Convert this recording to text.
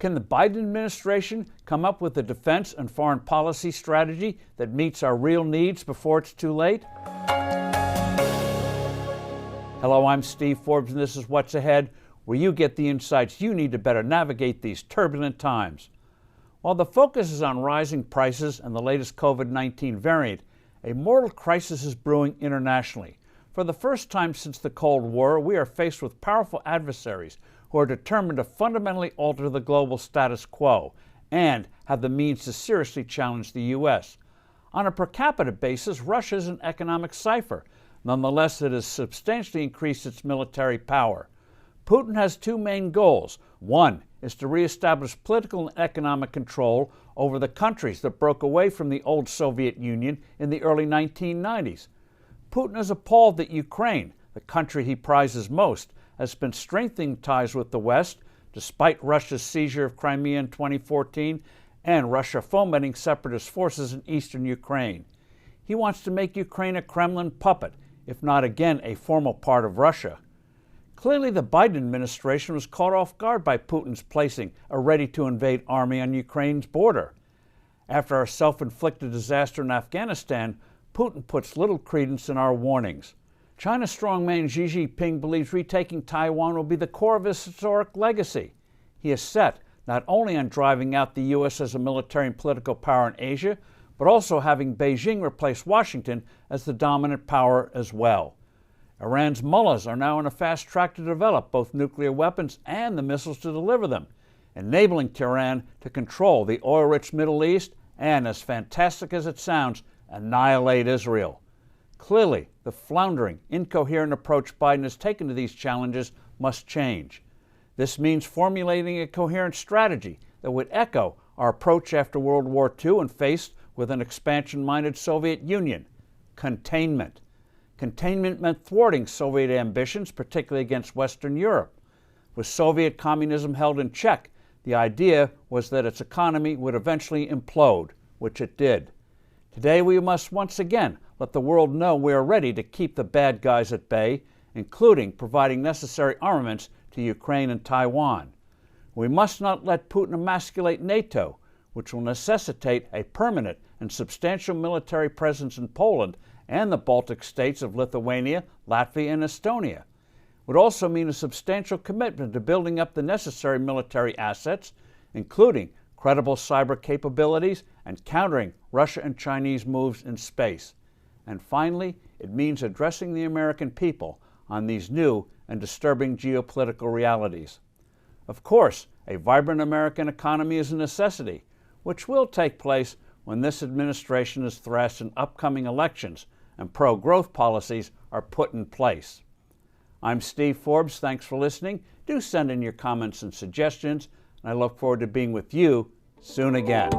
can the Biden administration come up with a defense and foreign policy strategy that meets our real needs before it's too late? Hello, I'm Steve Forbes, and this is What's Ahead, where you get the insights you need to better navigate these turbulent times. While the focus is on rising prices and the latest COVID-19 variant, a mortal crisis is brewing internationally. For the first time since the Cold War, we are faced with powerful adversaries who are determined to fundamentally alter the global status quo and have the means to seriously challenge the U.S. On a per capita basis, Russia is an economic cipher. Nonetheless, it has substantially increased its military power. Putin has two main goals. One is to reestablish political and economic control over the countries that broke away from the old Soviet Union in the early 1990s. Putin is appalled that Ukraine, the country he prizes most, has been strengthening ties with the West, despite Russia's seizure of Crimea in 2014 and Russia fomenting separatist forces in eastern Ukraine. He wants to make Ukraine a Kremlin puppet, if not again a formal part of Russia. Clearly, the Biden administration was caught off guard by Putin's placing a ready-to-invade army on Ukraine's border. After our self-inflicted disaster in Afghanistan, Putin puts little credence in our warnings. China's strongman Xi Jinping believes retaking Taiwan will be the core of his historic legacy. He is set not only on driving out the U.S. as a military and political power in Asia, but also having Beijing replace Washington as the dominant power as well. Iran's mullahs are now on a fast track to develop both nuclear weapons and the missiles to deliver them, enabling Tehran to control the oil-rich Middle East and, as fantastic as it sounds, annihilate Israel. Clearly, the floundering, incoherent approach Biden has taken to these challenges must change. This means formulating a coherent strategy that would echo our approach after World War II and faced with an expansion-minded Soviet Union: containment. Containment meant thwarting Soviet ambitions, particularly against Western Europe. With Soviet communism held in check, the idea was that its economy would eventually implode, which it did. Today we must once again let the world know we are ready to keep the bad guys at bay, including providing necessary armaments to Ukraine and Taiwan. We must not let Putin emasculate NATO, which will necessitate a permanent and substantial military presence in Poland and the Baltic states of Lithuania, Latvia, and Estonia. It would also mean a substantial commitment to building up the necessary military assets, including credible cyber capabilities and countering Russia and Chinese moves in space. And finally, it means addressing the American people on these new and disturbing geopolitical realities. Of course, a vibrant American economy is a necessity, which will take place when this administration is thrust in upcoming elections and pro-growth policies are put in place. I'm Steve Forbes. Thanks for listening. Do send in your comments and suggestions, and I look forward to being with you soon again.